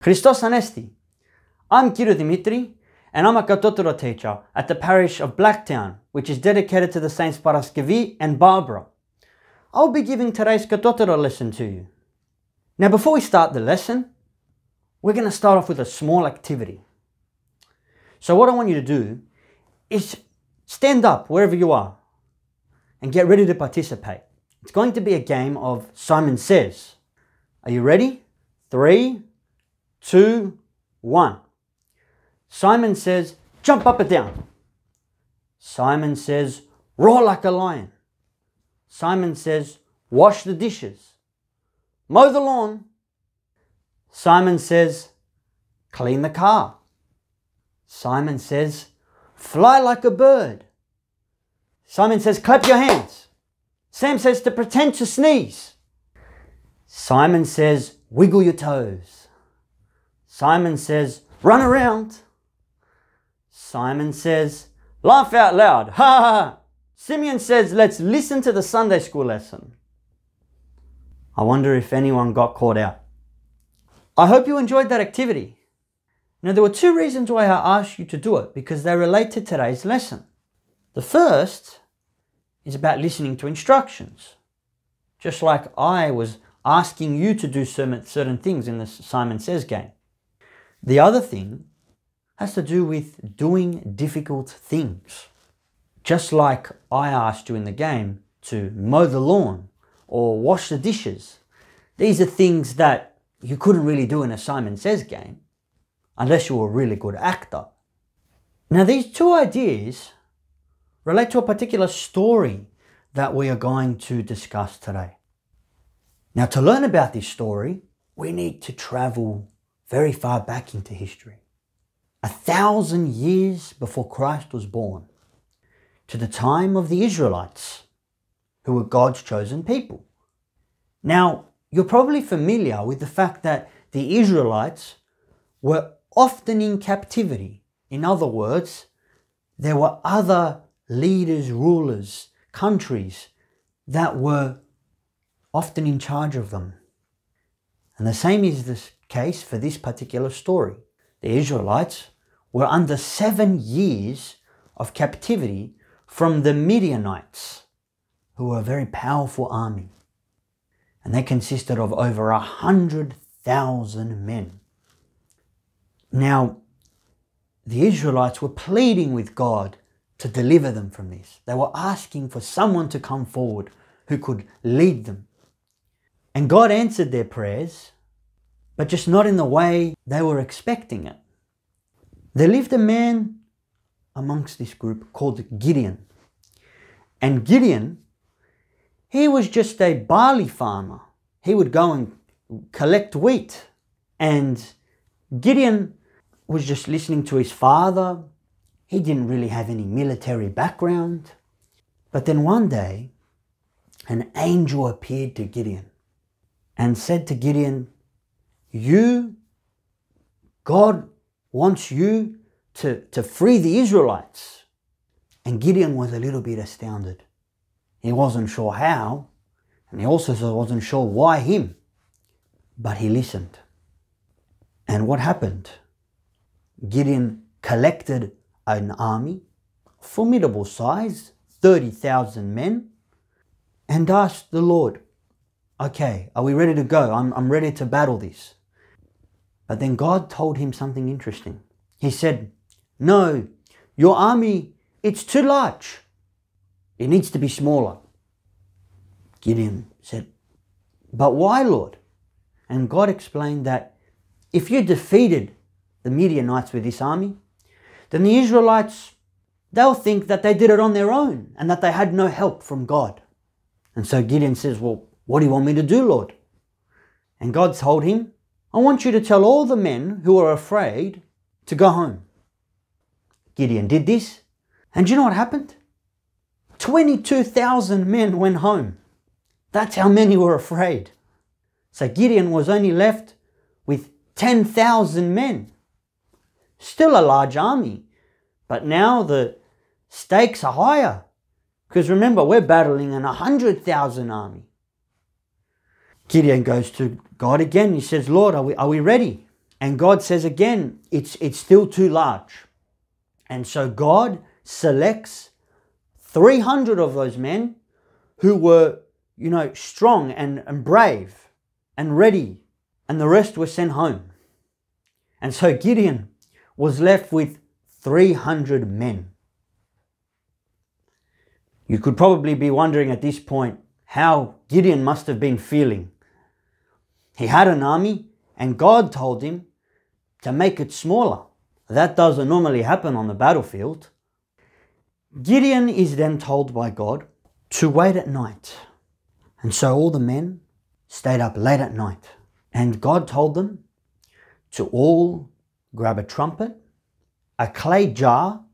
Christos Anesti. I'm Dimitri, and I'm a Katotoro teacher at the parish of Blacktown, which is dedicated to the Saints Paraskevi and Barbara. I'll be giving today's Katotoro lesson to you. Now, before we start the lesson, we're going to start off with a small activity. So what I want you to do is stand up wherever you are and get ready to participate. It's going to be a game of Simon Says. Are you ready? 3, 2, 1. Simon says, jump up and down. Simon says, roar like a lion. Simon says, wash the dishes. Mow the lawn. Simon says, clean the car. Simon says, fly like a bird. Simon says, clap your hands. Sam says to pretend to sneeze. Simon says, wiggle your toes. Simon says, run around. Simon says, laugh out loud. Ha ha ha. Simeon says, let's listen to the Sunday school lesson. I wonder if anyone got caught out. I hope you enjoyed that activity. Now, there were 2 reasons why I asked you to do it, because they relate to today's lesson. The first is about listening to instructions. Just like I was asking you to do certain things in the Simon Says game. The other thing has to do with doing difficult things. Just like I asked you in the game to mow the lawn or wash the dishes. These are things that you couldn't really do in a Simon Says game unless you were a really good actor. Now, these 2 ideas relate to a particular story that we are going to discuss today. Now, to learn about this story, we need to travel very far back into history. 1,000 years before Christ was born, to the time of the Israelites, who were God's chosen people. Now, you're probably familiar with the fact that the Israelites were often in captivity. In other words, there were other leaders, rulers, countries that were often in charge of them. And the same is the case for this particular story. The Israelites were under 7 years of captivity from the Midianites, who were a very powerful army. And they consisted of over 100,000 men. Now, the Israelites were pleading with God to deliver them from this. They were asking for someone to come forward who could lead them. And God answered their prayers, but just not in the way they were expecting it. There lived a man amongst this group called Gideon. And Gideon, he was just a barley farmer. He would go and collect wheat. And Gideon was just listening to his father. He didn't really have any military background. But then one day, an angel appeared to Gideon and said to Gideon, God wants you to free the Israelites. And Gideon was a little bit astounded. He wasn't sure how, and he also wasn't sure why him. But he listened. And what happened? Gideon collected an army, formidable size, 30,000 men, and asked the Lord, okay, are we ready to go? I'm ready to battle this. But then God told him something interesting. He said, no, your army, it's too large. It needs to be smaller. Gideon said, but why, Lord? And God explained that if you defeated the Midianites with this army, then the Israelites, they'll think that they did it on their own and that they had no help from God. And so Gideon says, well, what do you want me to do, Lord? And God told him, I want you to tell all the men who are afraid to go home. Gideon did this, and do you know what happened? 22,000 men went home. That's how many were afraid. So Gideon was only left with 10,000 men. Still a large army, but now the stakes are higher. Because remember, we're battling an 100,000 army. Gideon goes to God again. He says, Lord, are we ready? And God says again, it's still too large. And so God selects 300 of those men who were, strong and brave and ready. And the rest were sent home. And so Gideon was left with 300 men. You could probably be wondering at this point how Gideon must have been feeling. He had an army and God told him to make it smaller. That doesn't normally happen on the battlefield. Gideon is then told by God to wait at night. And so all the men stayed up late at night. And God told them to all grab a trumpet, a clay jar,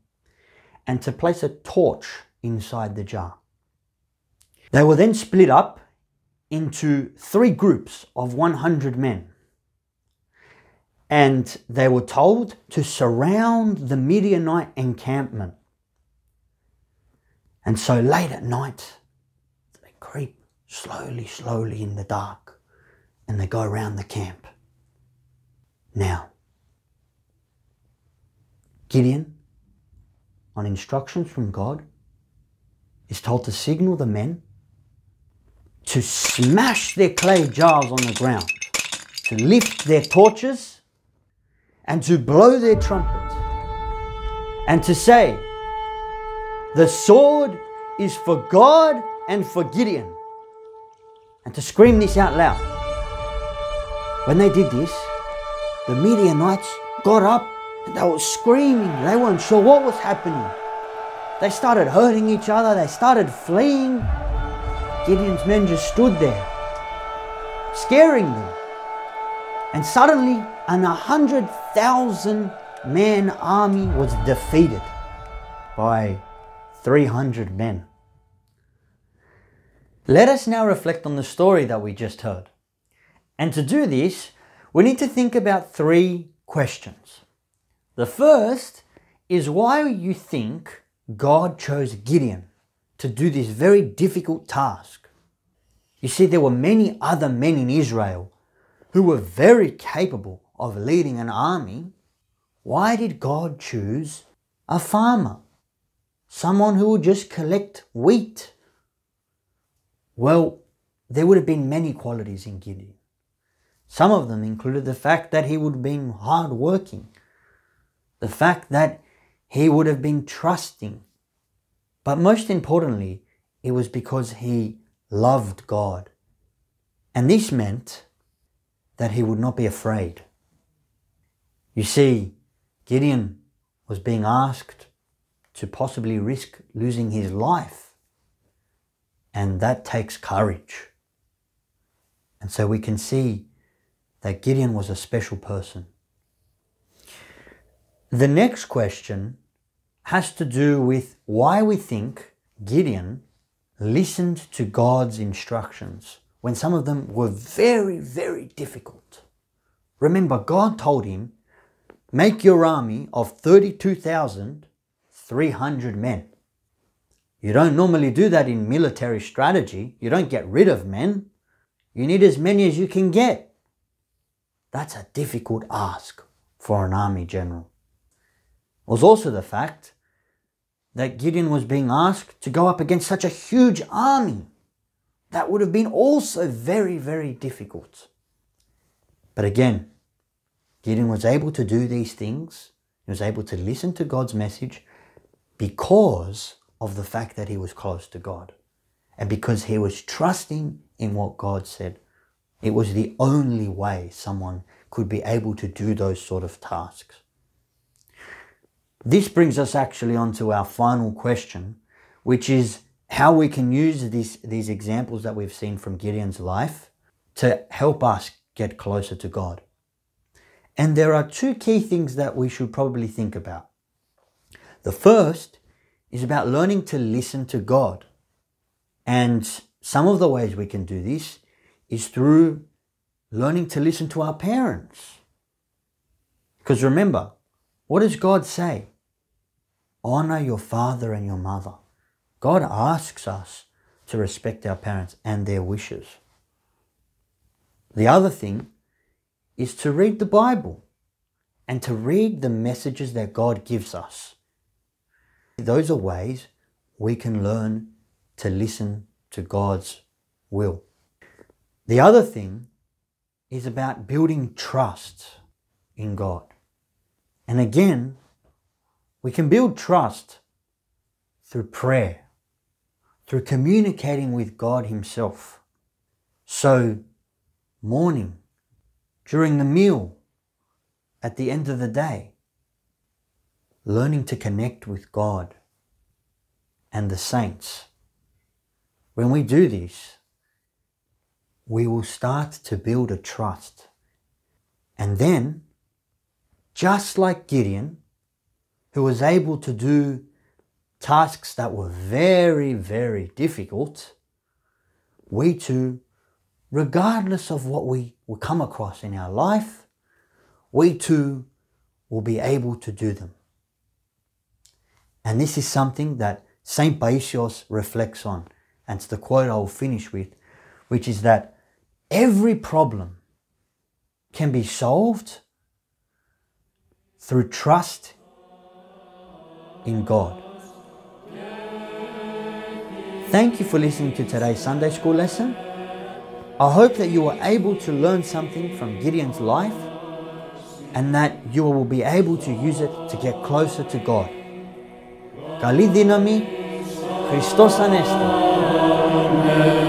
and to place a torch inside the jar. They were then split up into 3 groups of 100 men. And they were told to surround the Midianite encampment. And so late at night, they creep slowly in the dark and they go around the camp. Now, Gideon, on instructions from God, is told to signal the men to smash their clay jars on the ground, to lift their torches and to blow their trumpets and to say, the sword is for God and for Gideon, and to scream this out loud. When they did this, the Midianites got up and they were screaming. They weren't sure what was happening. They started hurting each other. They started fleeing. Gideon's men just stood there, scaring them. And suddenly, an 100,000 man army was defeated by 300 men. Let us now reflect on the story that we just heard. And to do this, we need to think about 3 questions. The first is why you think God chose Gideon to do this very difficult task. You see, there were many other men in Israel who were very capable of leading an army. Why did God choose a farmer? Someone who would just collect wheat? Well, there would have been many qualities in Gideon. Some of them included the fact that he would have been hardworking, the fact that he would have been trusting. But most importantly, it was because he loved God. And this meant that he would not be afraid. You see, Gideon was being asked to possibly risk losing his life. And that takes courage. And so we can see that Gideon was a special person. The next question has to do with why we think Gideon listened to God's instructions when some of them were very, very difficult. Remember, God told him, make your army of 32,300 men. You don't normally do that in military strategy. You don't get rid of men. You need as many as you can get. That's a difficult ask for an army general. It was also the fact that Gideon was being asked to go up against such a huge army. That would have been also very, very difficult. But again, Gideon was able to do these things. He was able to listen to God's message because of the fact that he was close to God and because he was trusting in what God said. It was the only way someone could be able to do those sort of tasks. This brings us actually onto our final question, which is how we can use these examples that we've seen from Gideon's life to help us get closer to God. And there are 2 key things that we should probably think about. The first is about learning to listen to God. And some of the ways we can do this is through learning to listen to our parents. Because remember, What does God say? Honor your father and your mother. God asks us to respect our parents and their wishes. The other thing is to read the Bible and to read the messages that God gives us. Those are ways we can learn to listen to God's will. The other thing is about building trust in God. And again, we can build trust through prayer, through communicating with God Himself. So, morning, during the meal, at the end of the day, learning to connect with God and the saints. When we do this, we will start to build a trust. And then, just like Gideon, who was able to do tasks that were very, very difficult, we too, regardless of what we will come across in our life, we too will be able to do them. And this is something that Saint Paisios reflects on. And it's the quote I will finish with, which is that every problem can be solved through trust in God. Thank you for listening to today's Sunday school lesson. I hope that you were able to learn something from Gideon's life and that you will be able to use it to get closer to God. Καλή δύναμη, Χριστός Ανέστη.